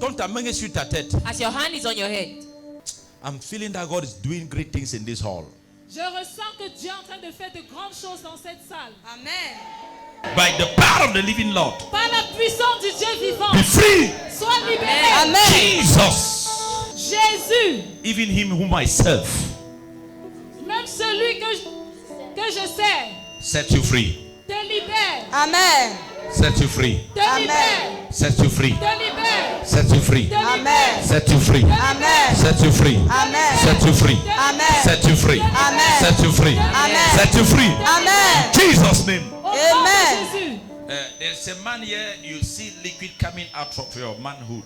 Quand ta main est sur ta tête, as your hand is on your head, I'm feeling that God is doing great things in this hall. Je ressens que Dieu est en train de faire de grandes choses dans cette salle. Amen. By the power of the living Lord. Par la puissance du Dieu vivant. Be free. Sois libéré. Amen. Jesus. Jésus. Even him whom I serve. Même celui que je sers. Set you free. Te libère. Amen. Set you free. Te Amen. libère. Set you free. Te libère. Set you free. Te Amen. libère. Set you free. Amen. Set you free. Amen. Set you free. Amen. Set you free. Amen. Set you free. Amen. Set you free. Amen. Jesus' name. Au nom de Amen. Jésus. There's a man here, you see liquid coming out of your manhood.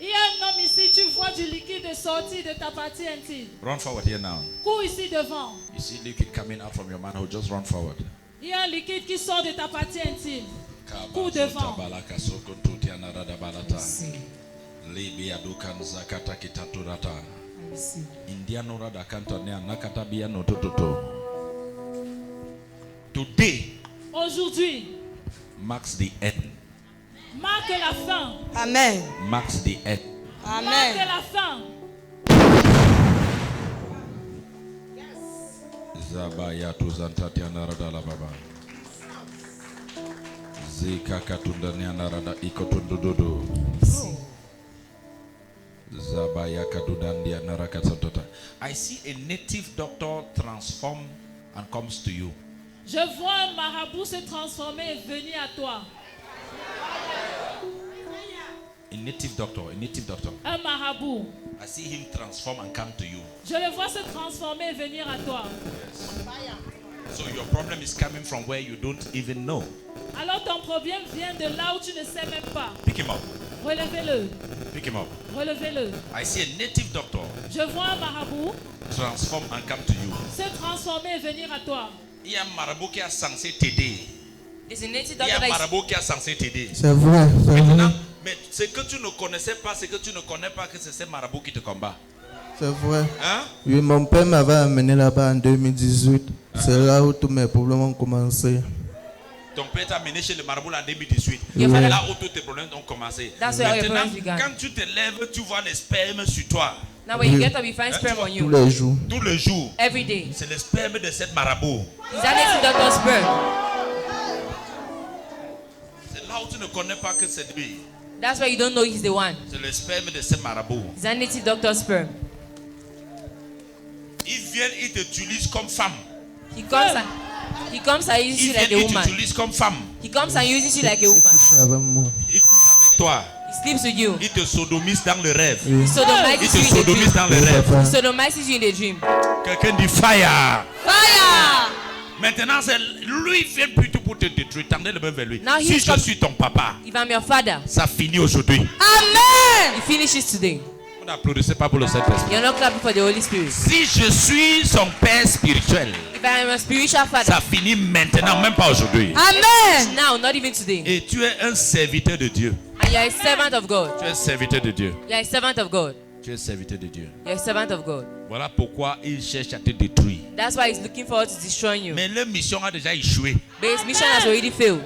Il y a un homme ici, tu vois du liquide sortir de ta partie intime. Run forward here now. Cours ici devant. You see liquid coming out from your manhood, just run forward. Il y a un liquide qui sort de ta partie intime. Cours devant. Today Aujourd'hui, marks the end. marque la fin. Amen. Marks the end. Marque Amen. la fin. Zabaya tu zantatiana radala baba. Zika katundaniana rada ikotundududu. Zabaya katundandiana rakatotota. I see a native doctor transform and comes to you. Je vois un marabout se transformer et venir à toi. A native doctor, a native doctor. Un marabout. I see him transform and come to you. Je le vois se transformer et venir à toi. So your problem is coming from where you don't even know. Alors ton problème vient de là où tu ne sais même pas. Pick him up. Relevez-le. Pick him up. Relevez-le. I see a native doctor Je vois un marabout transform and come to you. se transformer et venir à toi. Il y a un marabout qui est censé t'aider. there's a native Il y doctor a un that is, marabout qui est censé t'aider. C'est vrai, c'est Maintenant, vrai, mais ce que tu ne connaissais pas, c'est que tu ne connais pas que c'est ce marabout qui te combat. c'est vrai. Hein? Oui, mon père m'avait amené là-bas en 2018. C'est là où tous mes problèmes ont commencé. Ton père t'a amené chez le marabout en 2018. Oui. Là où tous tes problèmes ont commencé. That's where your Maintenant, problems began. quand tu te lèves, tu vois les spermes sur toi. now when you get up, you find sperm on Tous you les jours. Tous les jours. every day. C'est le sperme de cette marabout. Is that native doctor's sperm? C'est là où tu ne connais pas que c'est lui. That's why you don't know he's the one. C'est le sperme de ce marabout. Is that native doctor's sperm? Il vient, il t'utilise comme femme. He comes and uses Il you vient, like a il woman. t'utilise comme femme. He comes and uses you like a woman. Couche avec moi. Il couche avec toi. He sleeps with you. Il te sodomise dans le rêve. He Il sodomizes te you in the sodomise dream. dans le Oui, rêve. papa. He sodomizes you in the dream. Quelqu'un dit fire. Fire! Maintenant, c'est lui qui vient plutôt pour te détruire. Tendez le main vers lui. Now Si he's je come- suis ton papa, If I'm your father, ça finit aujourd'hui. Amen. he finishes today. Vous n'applaudissez pas pour le Saint-Esprit. You're not clapping for the Holy Spirit. Si je suis son père spirituel, If I am a spiritual father, ça finit maintenant, même pas aujourd'hui. Amen. now, not even today. Et tu es un serviteur de Dieu. And you're a servant of God. Tu es un serviteur de Dieu. You're a servant of God. Tu es un serviteur de Dieu. You're a servant of God. Voilà pourquoi il cherche à te détruire. That's why he's looking forward to destroying you. Mais leur mission a déjà échoué. But his mission has already failed.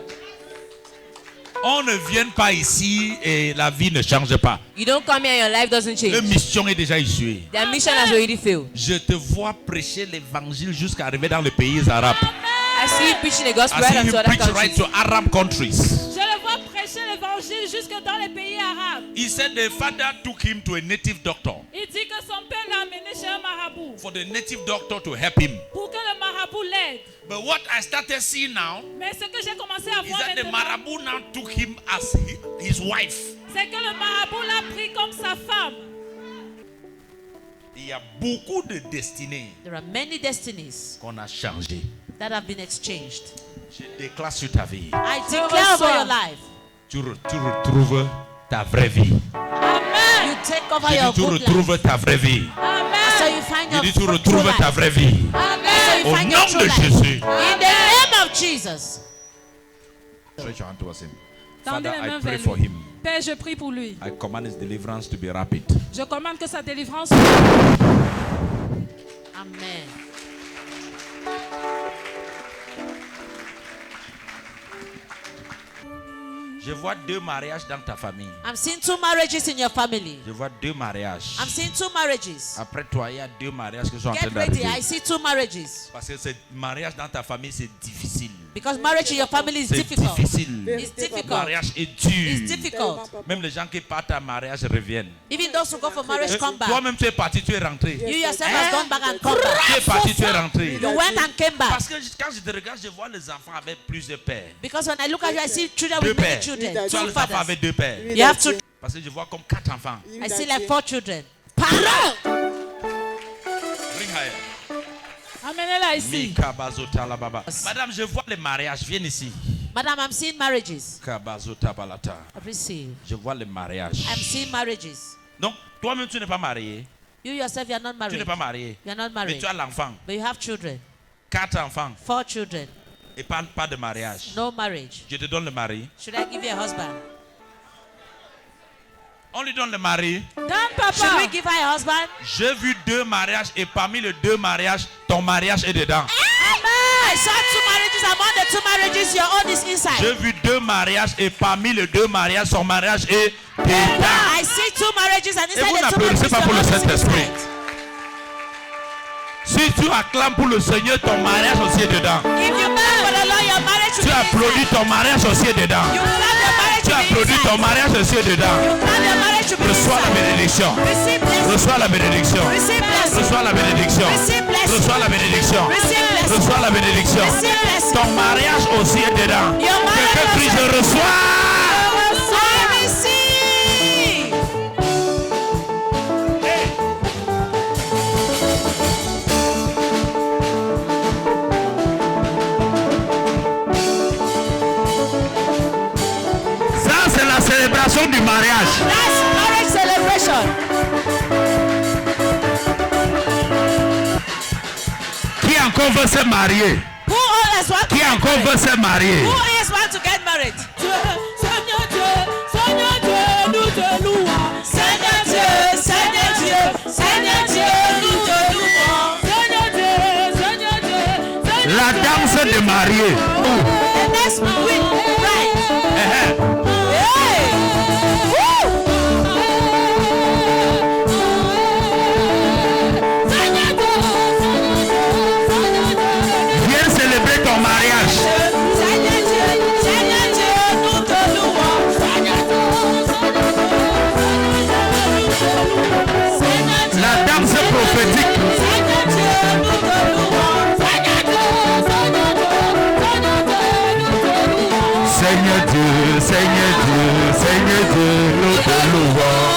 On ne vient pas ici et la vie ne change pas. You don't come here and your life doesn't Leur change. mission est déjà échouée. Their mission has already failed. Je te vois prêcher l'évangile jusqu'à arriver dans les pays arabes. I see you preaching the gospel I right see unto you other preach right countries. to Arab countries. Je le vois prêcher l'évangile jusque dans les pays arabes. He said the father took him to a native doctor Il dit que son père l'a amené chez un marabout for the native doctor to help him. pour que le marabout l'aide. But what I started seeing now Mais ce que j'ai commencé à is voir that the maintenant, marabout now took him as his wife. c'est que le marabout l'a pris comme sa femme. Il y a beaucoup de destinées There are many destinies qu'on a changées. that have been exchanged. Je déclare sur ta vie. I declare over your life. Tu retrouves ta vraie vie. Amen. You take over Je your dis tu good life. retrouves ta vraie vie. So Amen. you find Je your dis tu true retrouves ta life. vraie vie. So Amen. you Au find your nom true de life. Jésus. In the name of Jesus. Stretch your hand towards him. Tendez Father, les mains I pray vers for lui. him. Père, je prie pour lui. I command his deliverance to be rapid. Je commande que sa délivrance Amen. Je vois 2 mariages dans ta famille. I'm seeing 2 marriages in your family. Je vois 2 mariages. I'm seeing 2 marriages. Après toi, il y a 2 mariages qui sont en train Get ready. d'arriver. I see 2 marriages. Parce que ce mariage dans ta famille, c'est difficile. Because marriage in your family is C'est difficult. difficile. It's Le difficult. mariage est It's dur. difficult. Même les gens qui partent à mariage reviennent. Even those who go for marriage come back. Toi-même, tu es parti, tu es rentré. You yourself has gone back and come back. Tu es parti, tu es rentré. You went and came back. Parce que quand je te regarde, je vois les enfants avec plusieurs pères. Because when I look at you, I see children 2 with many pères. children. Tu as 2 les enfants fathers. avec 2 pères. You have to. Parce que je vois comme 4 enfants. I see like 4 children. Bring her. Amenez-la ici. Mikabazota la baba. Madame, je vois les mariages. Viens ici. Madam, I'm seeing marriages. Kabazota balata. I receive. Je vois les mariages. I'm seeing marriages. Donc, toi-même, tu n'es pas marié. You yourself, you are not Tu married. n'es pas marié. You are not Mais married. tu as l'enfant. But you have children. 4 enfants. 4 children. Et pas de mariage. No marriage. Je te donne le mari. Should I give you a husband? On lui donne le mari. Donne Should we papa. give her a husband? J'ai vu 2 mariages et parmi les 2 mariages, ton mariage est dedans. I saw 2 marriages. Among the 2 marriages, your own is inside. J'ai vu 2 mariages et parmi les 2 mariages, son mariage est dedans. I see 2 marriages and Et inside vous the 2 n'applaudissez marriages, pas your pour le own is Saint-Esprit. inside. Si tu acclames pour le Seigneur, ton mariage aussi est dedans. If you clap for the Lord, your marriage Tu should be applaudis, inside. ton mariage aussi est dedans. You clap your marriage Tu should be applaudis, inside. ton mariage aussi est dedans. You clap your marriage should be Reçois la inside. bénédiction. Receive blessing. Reçois la bénédiction. Receive blessing. Reçois la bénédiction. Receive blessing. Reçois la bénédiction. Receive blessing. Reçois la bénédiction. Receive blessing. Ton mariage aussi est dedans. Your marriage Quelqu'un crie, also- je reçois. I receive. Ça, c'est la célébration du mariage. That's marriage celebration. Qui encore veut se marier? Who else want to Qui get encore married? veut se marier? Who else want to get married? Seigneur Dieu, nous te louons. Seigneur Dieu, Seigneur Dieu, Seigneur Dieu, nous te louons. Seigneur Dieu, Seigneur Dieu, Seigneur La Dieu. danse des mariés. The next week, right? Eh, Hey! Woo! Seigneur Dieu, Seigneur Dieu. Viens célébrer ton mariage. Seigneur Dieu, nous te louons. Seigneur Dieu, La danse prophétique. Seigneur Dieu, nous te louons. Seigneur Dieu, Seigneur Dieu, Seigneur Dieu, nous te louons.